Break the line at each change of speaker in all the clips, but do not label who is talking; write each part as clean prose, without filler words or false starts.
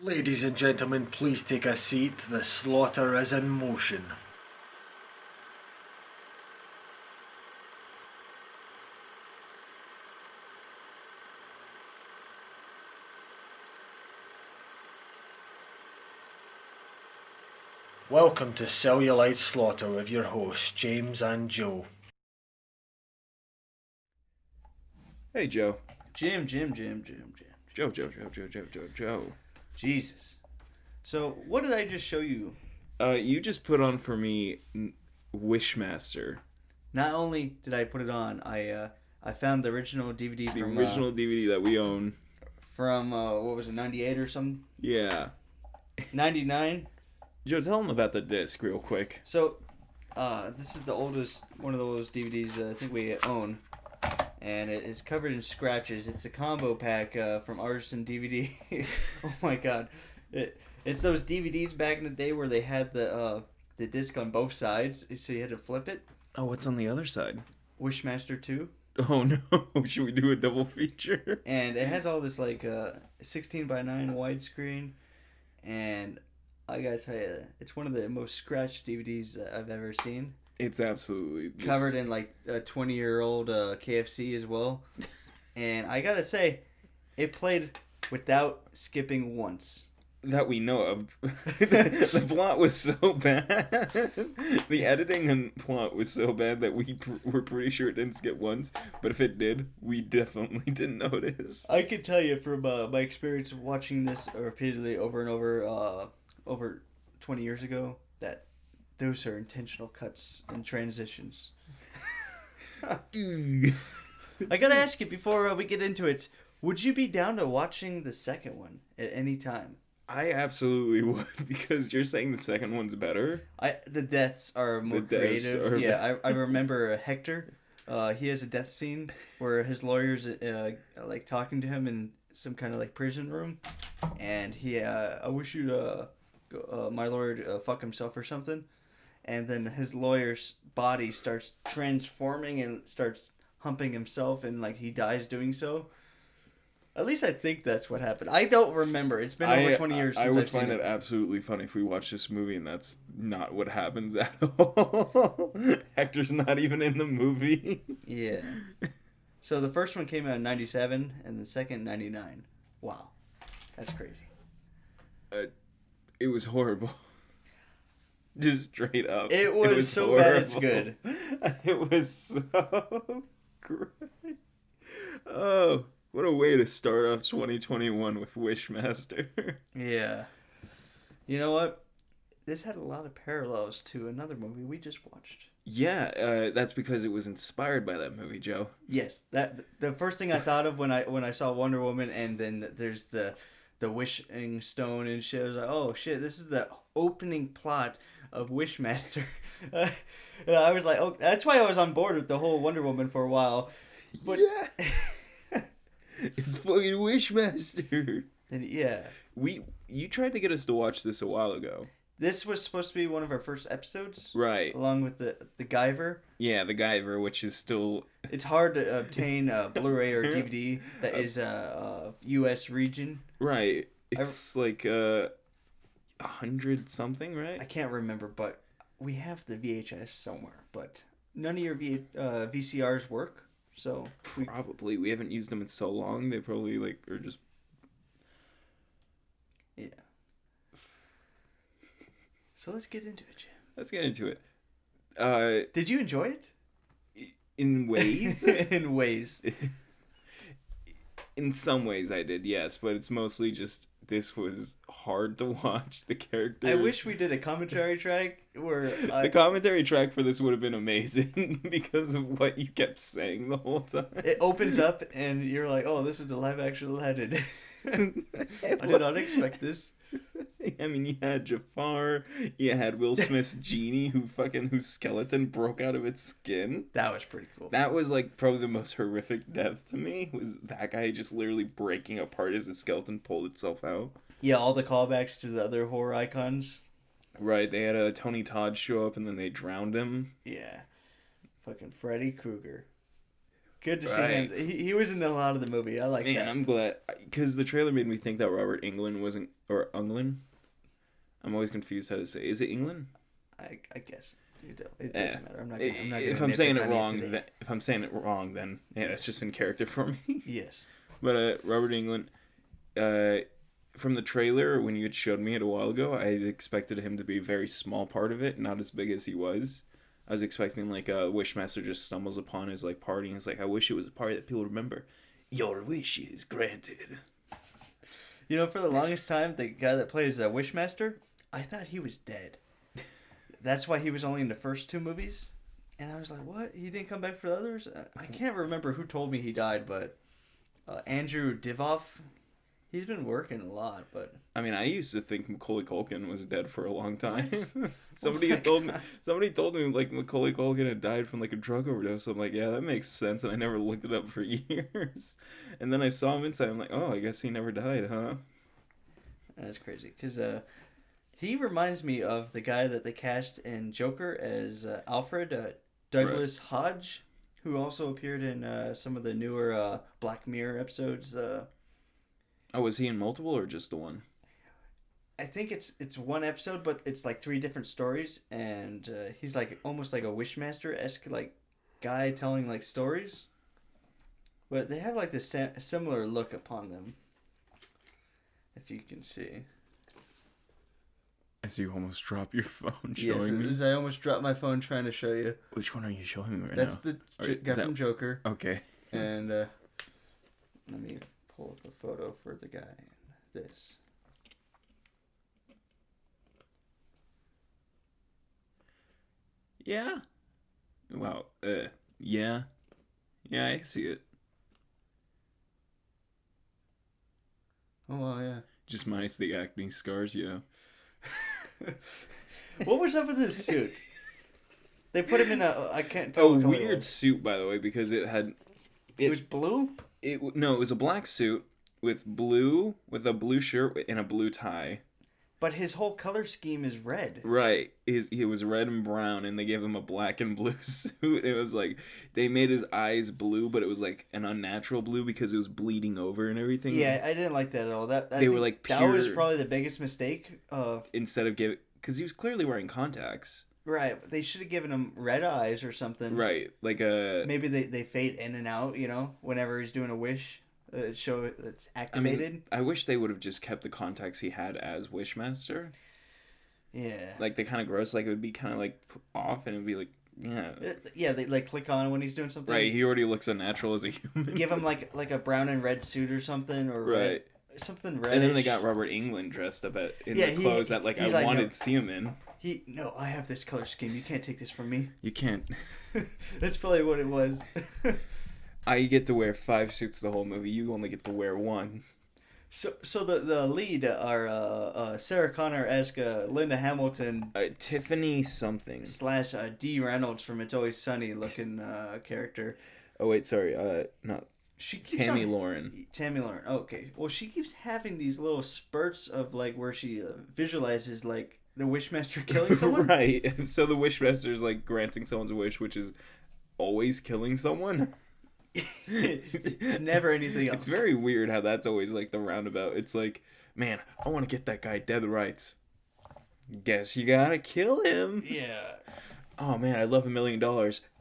Ladies and gentlemen, please take a seat. The slaughter is in motion. Welcome to Celluloid Slaughter with your hosts, James and Joe.
Hey, Joe.
Jim.
Joe.
Jesus. So, what did I just show you?
You just put on for me Wishmaster.
Not only did I put it on, I found the original DVD
The
from
original DVD that we own.
from what was it, 98 or something?
Yeah.
99.
Joe, tell them about the disc real quick.
So, this is the oldest one of those DVDs I think we own, and it is covered in scratches. It's a combo pack from Artisan DVD. Oh my god, it's those DVDs back in the day where they had the disc on both sides, so you had to flip it.
Oh, what's on the other side?
Wishmaster 2.
Oh no, should we do a double feature?
And it has all this 16 by 9 widescreen, and I gotta tell you, it's one of the most scratched DVDs I've ever seen.
It's absolutely just...
Covered in a 20-year-old KFC as well. And I gotta say, it played without skipping once.
That we know of. The plot was so bad. The editing and plot was so bad that we were pretty sure it didn't skip once. But if it did, we definitely didn't notice.
I can tell you from my experience of watching this repeatedly over and over 20 years ago, that those are intentional cuts and transitions. I gotta ask you before we get into it, would you be down to watching the second one at any time?
I absolutely would, because you're saying the second one's better.
The deaths are more creative. Yeah, I remember Hector. He has a death scene where his lawyer's talking to him in some kind of prison room, and I wish you'd my lawyer to fuck himself or something, and then his lawyer's body starts transforming and starts humping himself, and he dies doing so. At least I think that's what happened. I don't remember. It's been over 20 years since I've seen it.
I would find it absolutely funny if we watched this movie and that's not what happens at all. Hector's not even in the movie.
Yeah. So the first one came out in 97 and the second 99. Wow. That's crazy.
It was horrible. Just straight up.
It was so horrible. Bad it's good.
It was so great. Oh, what a way to start off 2021 with Wishmaster.
Yeah. You know what? This had a lot of parallels to another movie we just watched.
Yeah, that's because it was inspired by that movie, Joe.
Yes, the first thing I thought of when I saw Wonder Woman, and then there's the wishing stone and shit. I was like, oh shit, this is the opening plot of Wishmaster. And I was like, oh, that's why I was on board with the whole Wonder Woman for a while. But
yeah. It's fucking Wishmaster.
And yeah.
You tried to get us to watch this a while ago.
This was supposed to be one of our first episodes.
Right.
Along with the Guyver. Yeah,
the Guyver, which is still...
It's hard to obtain a Blu-ray or DVD that is a U.S. region.
Right. It's 100 something, right?
I can't remember, but we have the VHS somewhere. But none of your VCRs work. So
probably we haven't used them in so long. They probably are just
yeah. So let's get into it, Jim.
Let's get into it.
Did you enjoy it?
In ways?
In ways.
In some ways I did, yes, but it's mostly just this was hard to watch. The characters.
I wish we did a commentary track where
the commentary track for this would have been amazing because of what you kept saying the whole time.
It opens up and you're like, "Oh, this is the live action Aladdin." I did not expect this.
I mean, you had Jafar, you had Will Smith's genie whose skeleton broke out of its skin.
That was pretty cool.
That was probably the most horrific death to me, was that guy just literally breaking apart as the skeleton pulled itself out.
Yeah, all the callbacks to the other horror icons.
Right, they had Tony Todd show up and then they drowned him.
Yeah. Fucking Freddy Krueger. Good to see him. He was in a lot of the movie. I like that.
Man, I'm glad. Because the trailer made me think that Robert Englund wasn't... Or Englund? I'm always confused how to say. Is it England?
I guess. It doesn't matter. I'm not gonna
if I'm saying it wrong, then yeah, it's just in character for me.
Yes.
But Robert Englund, from the trailer, when you had showed me it a while ago, I expected him to be a very small part of it, not as big as he was. I was expecting like a Wishmaster just stumbles upon his like party and is like, I wish it was a party that people remember. Your wish is granted.
You know, for the longest time, the guy that plays Wishmaster, I thought he was dead. That's why he was only in the first 2 movies. And I was like, what? He didn't come back for the others? I can't remember who told me he died, but Andrew Divoff, he's been working a lot, but...
I mean, I used to think Macaulay Culkin was dead for a long time. Somebody told me, like, Macaulay Culkin had died from, like, a drug overdose. I'm like, yeah, that makes sense, and I never looked it up for years. And then I saw him inside, I'm like, oh, I guess he never died, huh?
That's crazy, because... he reminds me of the guy that they cast in Joker as Alfred, Douglas Hodge, who also appeared in some of the newer Black Mirror episodes.
Oh, was he in multiple or just the one?
I think it's one episode, but it's like 3 different stories, and he's like almost like a Wishmaster-esque like guy telling like stories. But they have like this similar look upon them, if you can see.
As you almost drop your phone showing me.
Yes, I almost dropped my phone trying to show you.
Which one are you showing me right
That's
now?
That's the guy from Joker.
Okay.
And let me pull up a photo for the guy. This.
Yeah. Wow. Yeah. Yeah, I see it.
Oh, well, yeah.
Just minus the acne scars, yeah.
What was up with his suit? They put him in I can't tell.
A weird suit, by the way, because it
was blue?
No, it was a black suit with a blue shirt and a blue tie.
But his whole color scheme is red.
Right. He was red and brown, and they gave him a black and blue suit. It was like, they made his eyes blue, but it was like an unnatural blue because it was bleeding over and everything.
Yeah, I didn't like that at all.
They were like pure...
That was probably the biggest mistake.
Instead of giving... Because he was clearly wearing contacts.
Right. They should have given him red eyes or something.
Right. Like a...
Maybe they fade in and out, you know, whenever he's doing a wish. Show it's activated.
I mean, I wish they would have just kept the contacts he had as Wishmaster.
Yeah.
Like, they kind of gross. Like, it would be kind of, like, off, and it would be, like, yeah.
Yeah, they, like, click on when he's doing something.
Right, he already looks unnatural as a human.
Give him, like a brown and red suit or something, or
right.
Something reddish.
And then they got Robert Englund dressed up in the clothes that, like, I wanted to see him in.
No, I have this color scheme. You can't take this from me.
You can't.
That's probably what it was.
I get to wear 5 suits the whole movie. You only get to wear 1.
So the lead are Sarah Connor-esque Linda Hamilton,
Tiffany something
/ Dee Reynolds from It's Always Sunny looking character.
Oh wait, sorry, not Tammy Lauren.
Tammy Lauren. Okay, well she keeps having these little spurts of like where she visualizes like the Wishmaster killing someone.
Right. So the Wishmaster is like granting someone's wish, which is always killing someone.
It's never anything else.
It's very weird how that's always like the roundabout. It's like, man, I want to get that guy dead rights. Guess you gotta kill him.
Yeah.
Oh man, I'd love $1 million.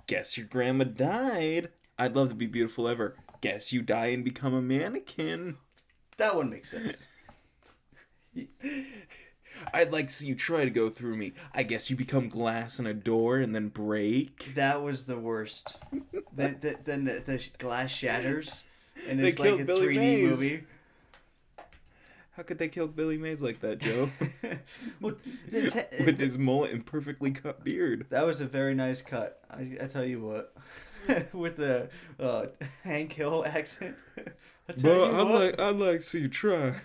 Guess your grandma died. I'd love to be beautiful ever. Guess you die and become a mannequin.
That one makes sense.
I'd like to see you try to go through me. I guess you become glass in a door and then break.
That was the worst. Then the glass shatters, and it's
like
a
Billy
3D
Mays.
movie.
How could they kill Billy Mays like that, Joe?
Well,
with his mullet and perfectly cut beard.
That was a very nice cut. I tell you what. With the Hank Hill accent.
I'd like to see you try.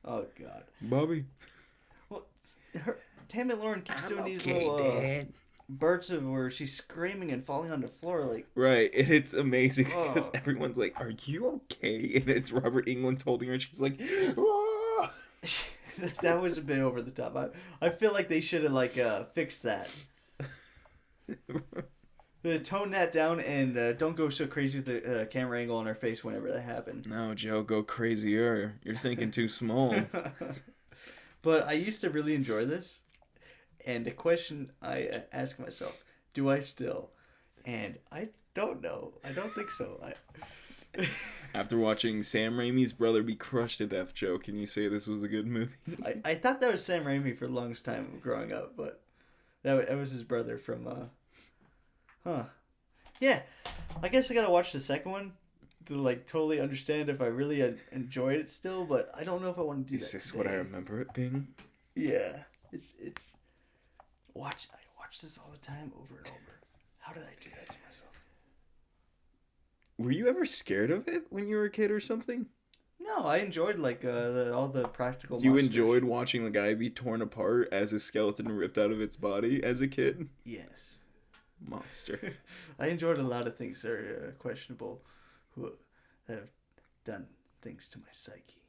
Oh God,
Bobby.
Well, Tammy Lauren keeps doing these little bursts of where she's screaming and falling on the floor like.
Right, and it's amazing because everyone's like, "Are you okay?" And it's Robert Englund holding her, and she's like, "Ah!"
That was a bit over the top. I feel like they should have fixed that. Tone that down and don't go so crazy with the camera angle on our face whenever that happened.
No, Joe, go crazier. You're thinking too small.
But I used to really enjoy this. And the question I ask myself, do I still? And I don't know. I don't think so.
After watching Sam Raimi's brother be crushed to death, Joe, can you say this was a good movie?
I thought that was Sam Raimi for the longest time growing up, but that was his brother from... Yeah, I guess I gotta watch the second one to like totally understand if I really enjoyed it still, but I don't know if I want to do that. Is this today.
What I remember it being?
Yeah, it's I watch this all the time over and over. How did I do that to myself?
Were you ever scared of it when you were a kid or something?
No, I enjoyed like all the practical.
You enjoyed watching the guy be torn apart as his skeleton ripped out of its body as a kid?
Yes.
Monster.
I enjoyed a lot of things that are questionable, who have done things to my psyche.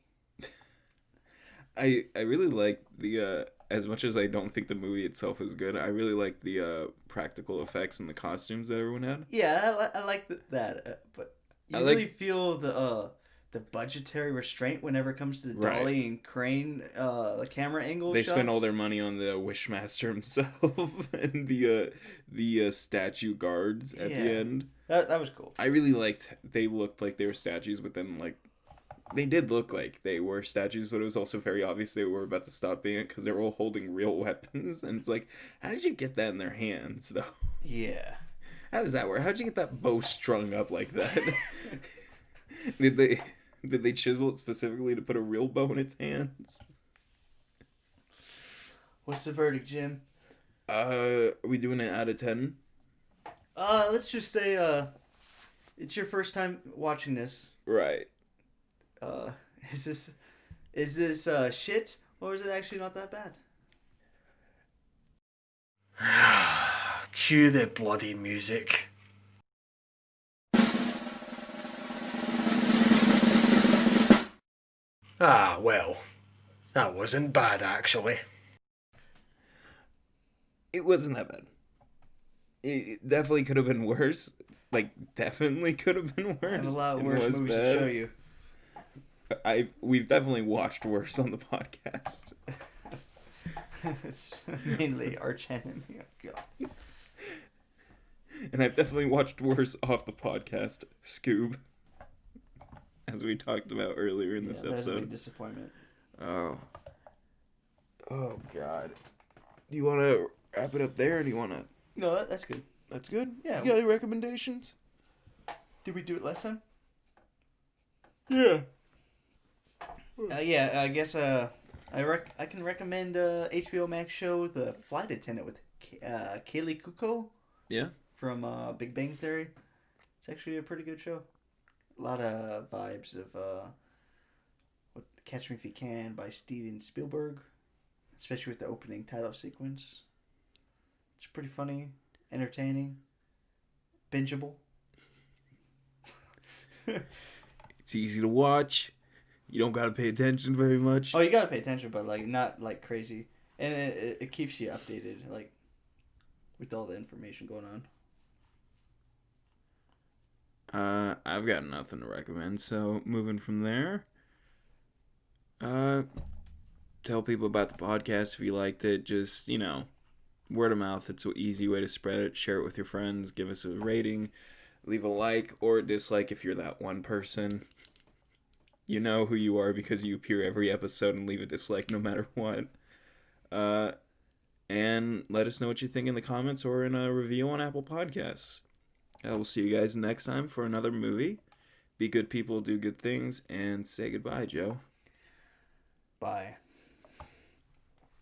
I really like the as much as I don't think the movie itself is good, I really like the practical effects and the costumes that everyone had.
Yeah, I like that, but you really feel the budgetary restraint whenever it comes to the dolly and crane, the camera angle.
They spend all their money on the Wishmaster himself and the statue guards at the end.
That was cool.
I really liked. They looked like they were statues, but then like they did look like they were statues, but it was also very obvious they were about to stop being it because they were all holding real weapons, and it's like, how did you get that in their hands though?
Yeah.
How does that work? How'd you get that bow strung up like that? Did they chisel it specifically to put a real bow in its hands?
What's the verdict, Jim?
Are we doing it out of 10?
Let's just say it's your first time watching this.
Right.
Is this shit, or is it actually not that bad?
Cue the bloody music. Ah, well, that wasn't bad, actually.
It wasn't that bad. It definitely could have been worse. Like, definitely could have been worse.
I have a lot worse movies to show you.
We've definitely watched worse on the podcast.
Mainly Arch Enemy. God.
And I've definitely watched worse off the podcast, Scoob. As we talked about earlier in this episode.
That's a big disappointment.
Oh, God. Do you want to wrap it up there, or do you want to...
No, that's good.
That's good?
Yeah.
You got any recommendations?
Did we do it last time?
Yeah.
Yeah, I guess I can recommend HBO Max show The Flight Attendant with Kaylee Cuoco.
Yeah.
From Big Bang Theory. It's actually a pretty good show. A lot of vibes of Catch Me If You Can by Steven Spielberg, especially with the opening title sequence. It's pretty funny, entertaining, bingeable.
It's easy to watch. You don't gotta pay attention very much.
Oh, you gotta pay attention, but like not like crazy, and it keeps you updated, like with all the information going on.
I've got nothing to recommend, so moving from there, tell people about the podcast if you liked it. Just, word of mouth. It's an easy way to spread it. Share it with your friends. Give us a rating. Leave a like or a dislike if you're that one person. You know who you are because you appear every episode and leave a dislike no matter what. And let us know what you think in the comments or in a review on Apple Podcasts. We'll see you guys next time for another movie. Be good people, do good things, and say goodbye, Joe.
Bye.